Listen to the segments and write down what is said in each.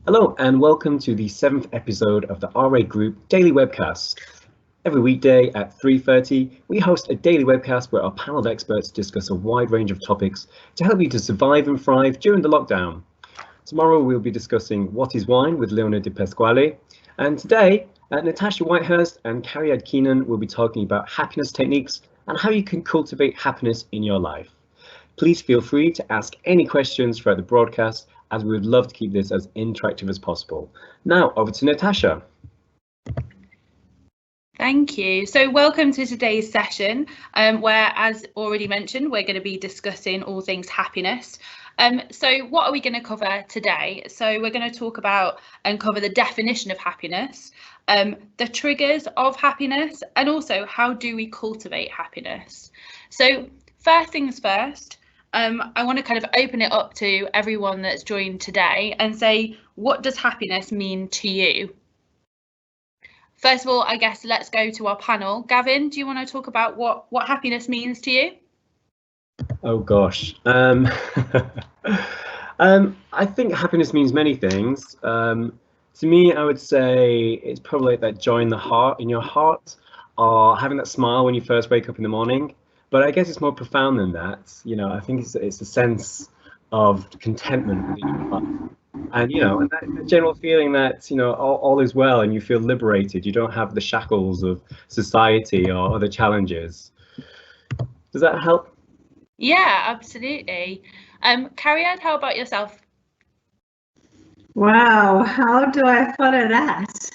Hello and welcome to the 7th episode of the RA Group Daily Webcast. Every weekday at 3:30, we host a daily webcast where our panel of experts discuss a wide range of topics to help you to survive and thrive during the lockdown. Tomorrow we'll be discussing What is Wine with Leona Di Pasquale, and today Natasha Whitehurst and Cariad Kenan will be talking about happiness techniques and how you can cultivate happiness in your life. Please feel free to ask any questions throughout the broadcast, as we would love to keep this as interactive as possible. Now, over to Natasha. Thank you. So welcome to today's session, where, as already mentioned, we're going to be discussing all things happiness. So what are we going to cover today? So we're going to talk about and cover the definition of happiness, the triggers of happiness, and also how do we cultivate happiness. So first things first, I want to kind of open it up to everyone that's joined today and say, what does happiness mean to you? First of all, I guess let's go to our panel. Gavin, do you want to talk about what happiness means to you? Oh gosh. I think happiness means many things. To me, I would say it's probably like that joy in your heart, or having that smile when you first wake up in the morning. But I guess it's more profound than that. I think it's a sense of contentment within your heart. And and that general feeling that all is well and you feel liberated. You don't have the shackles of society or other challenges. Does that help? Yeah, absolutely. Cariad, how about yourself? Wow, how do I follow that?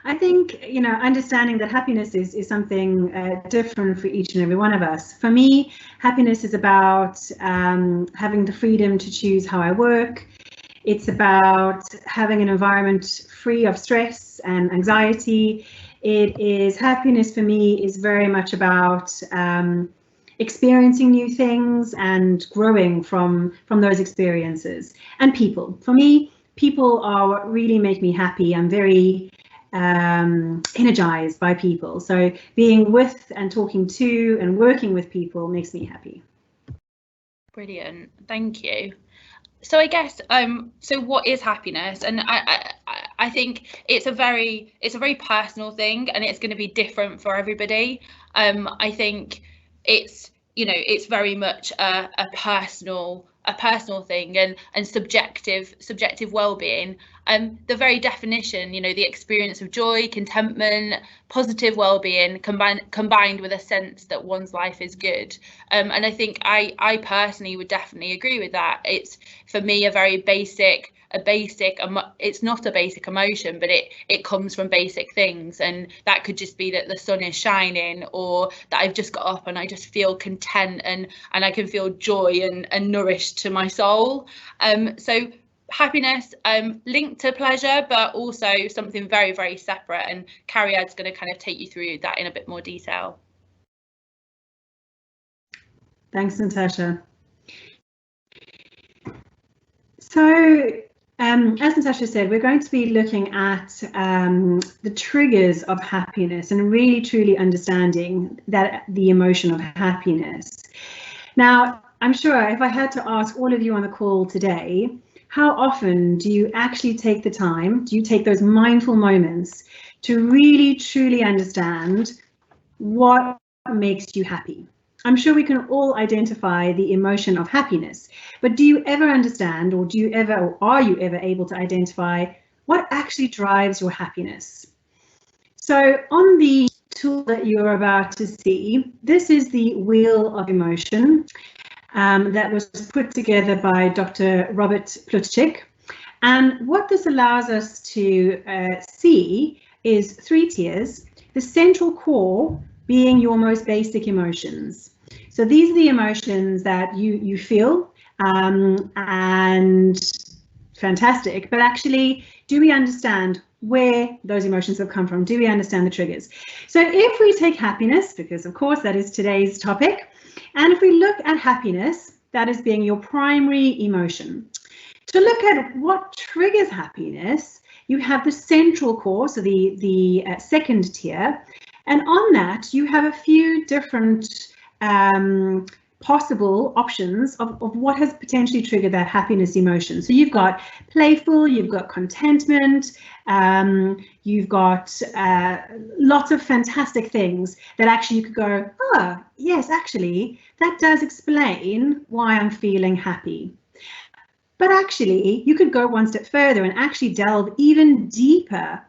I think, understanding that happiness is something different for each and every one of us. For me, happiness is about having the freedom to choose how I work. It's about having an environment free of stress and anxiety. Happiness for me is very much about experiencing new things and growing from those experiences. And people, for me, people are what really make me happy. I'm very energized by people. So being with and talking to and working with people makes me happy. Brilliant, thank you. So I guess so what is happiness? And I think it's a very personal thing, and it's going to be different for everybody. I think it's very much a personal thing and subjective well-being. The very definition, the experience of joy, contentment, positive well-being combined with a sense that one's life is good. And I think I personally would definitely agree with that. It's for me a very basic. It's not a basic emotion, but it comes from basic things, and that could just be that the sun is shining, or that I've just got up and I just feel content and I can feel joy and nourished to my soul. So happiness linked to pleasure, but also something very, very separate, and Cariad's going to kind of take you through that in a bit more detail. Thanks, Natasha. So as Natasha said, we're going to be looking at the triggers of happiness and really truly understanding the emotion of happiness. Now, I'm sure if I had to ask all of you on the call today, how often do you actually take the time, do you take those mindful moments to really truly understand what makes you happy? I'm sure we can all identify the emotion of happiness, but do you ever understand, or are you ever able to identify what actually drives your happiness? So on the tool that you're about to see, this is the Wheel of Emotion that was put together by Dr. Robert Plutchik. And what this allows us to see is 3 tiers, the central core being your most basic emotions. So these are the emotions that you feel, and fantastic, but actually, do we understand where those emotions have come from? Do we understand the triggers? So if we take happiness, because of course that is today's topic, and if we look at happiness, that is being your primary emotion. To look at what triggers happiness, you have the central core, so the second tier, and on that you have a few different possible options of what has potentially triggered that happiness emotion. So you've got playful, you've got contentment, you've got lots of fantastic things that actually you could go, oh, yes, actually, that does explain why I'm feeling happy. But actually, you could go one step further and actually delve even deeper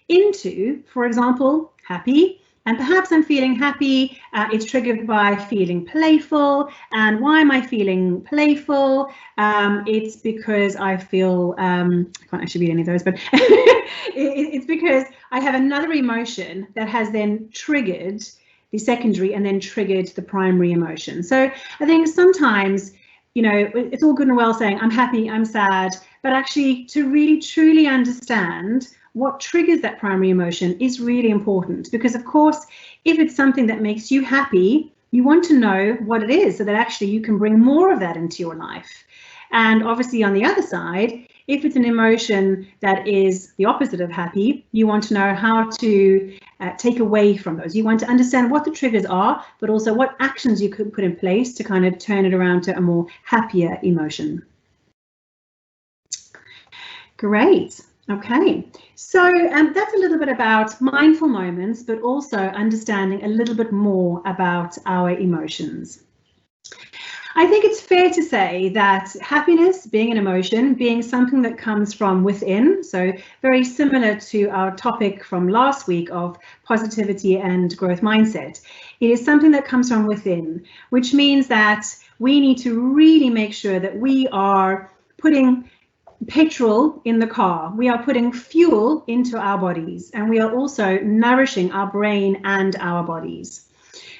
into, for example, happy. And perhaps I'm feeling happy, it's triggered by feeling playful. And why am I feeling playful? It's because I feel, I can't actually read any of those, but it's because I have another emotion that has then triggered the secondary and then triggered the primary emotion. So I think sometimes, you know, it's all good and well saying I'm happy, I'm sad, but actually to really truly understand what triggers that primary emotion is really important, because of course, if it's something that makes you happy, you want to know what it is so that actually you can bring more of that into your life. And obviously on the other side, if it's an emotion that is the opposite of happy, you want to know how to take away from those. You want to understand what the triggers are, but also what actions you could put in place to kind of turn it around to a more happier emotion. Great. Okay, so that's a little bit about mindful moments, but also understanding a little bit more about our emotions. I think it's fair to say that happiness, being an emotion, being something that comes from within, so very similar to our topic from last week of positivity and growth mindset, it is something that comes from within, which means that we need to really make sure that we are putting petrol in the car, we are putting fuel into our bodies, and we are also nourishing our brain and our bodies.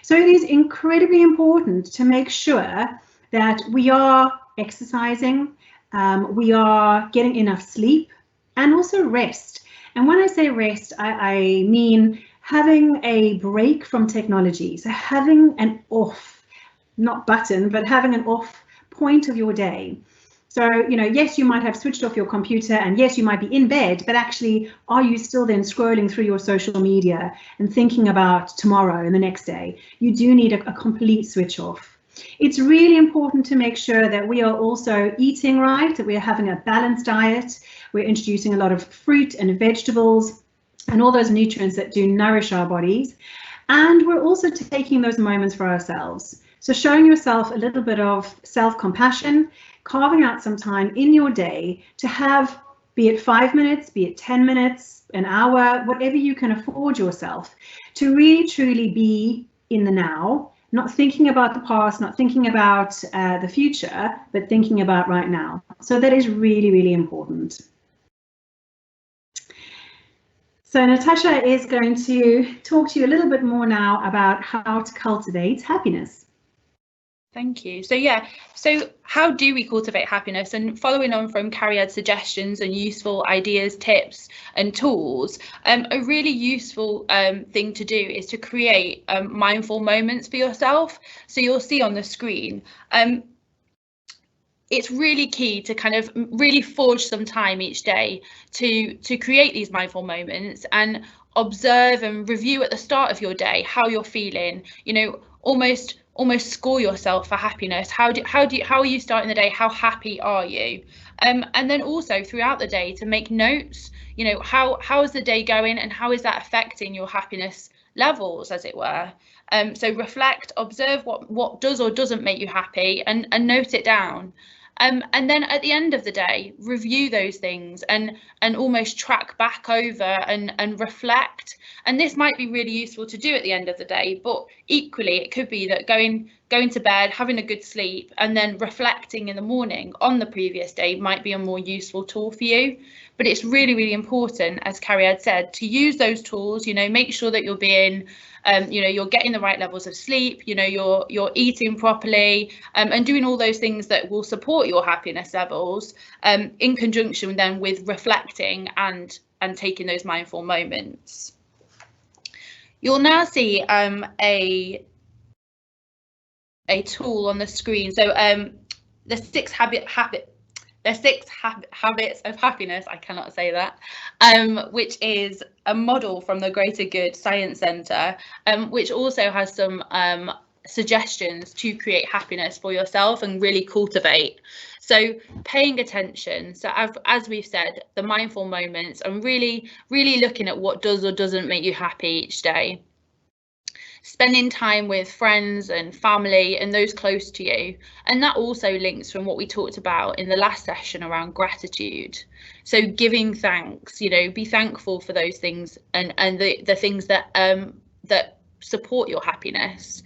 So it is incredibly important to make sure that we are exercising, we are getting enough sleep, and also rest. And when I say rest, I mean having a break from technology. So having an off, not button, but having an off point of your day. So, you know, yes, you might have switched off your computer, and yes, you might be in bed, but actually, are you still then scrolling through your social media and thinking about tomorrow and the next day? You do need a complete switch off. It's really important to make sure that we are also eating right, that we are having a balanced diet. We're introducing a lot of fruit and vegetables and all those nutrients that do nourish our bodies. And we're also taking those moments for ourselves. So showing yourself a little bit of self-compassion, carving out some time in your day to have, be it 5 minutes, be it 10 minutes, an hour, whatever you can afford yourself, to really truly be in the now, not thinking about the past, not thinking about the future, but thinking about right now. So that is really, really important. So Natasha is going to talk to you a little bit more now about how to cultivate happiness. Thank you. So yeah, so how do we cultivate happiness? And following on from Cariad's suggestions and useful ideas, tips and tools, a really useful thing to do is to create mindful moments for yourself. So you'll see on the screen, it's really key to kind of really forge some time each day to create these mindful moments and observe and review at the start of your day how you're feeling, you know, almost score yourself for happiness. How are you starting the day? How happy are you? And then also throughout the day to make notes, you know, how is the day going and how is that affecting your happiness levels, as it were. So reflect, observe what does or doesn't make you happy, and note it down. And then at the end of the day, review those things and almost track back over and reflect. And this might be really useful to do at the end of the day, but equally it could be that going to bed, having a good sleep, and then reflecting in the morning on the previous day might be a more useful tool for you. But it's really, really important, as Cariad said, to use those tools, you know, make sure that you're being you know, you're getting the right levels of sleep, you know, you're eating properly, and doing all those things that will support your happiness levels, in conjunction then with reflecting and taking those mindful moments. You'll now see a tool on the screen. So the six habits of happiness, I cannot say that, which is a model from the Greater Good Science Centre, which also has some suggestions to create happiness for yourself and really cultivate. So paying attention, so as we've said, the mindful moments, and really looking at what does or doesn't make you happy each day. Spending time with friends and family and those close to you. And that also links from what we talked about in the last session around gratitude. So giving thanks, you know, be thankful for those things and the things that that support your happiness.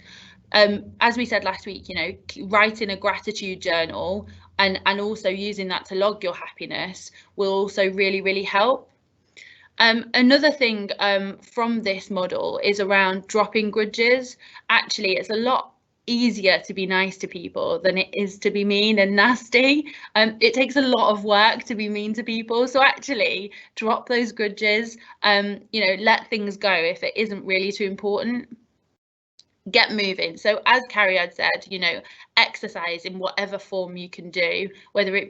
As we said last week, you know, writing a gratitude journal and also using that to log your happiness will also really help. Another thing from this model is around dropping grudges. Actually, it's a lot easier to be nice to people than it is to be mean and nasty. It takes a lot of work to be mean to people. So actually drop those grudges, you know, let things go if it isn't really too important. Get moving. So as Cariad said, you know, exercise in whatever form you can do, whether it be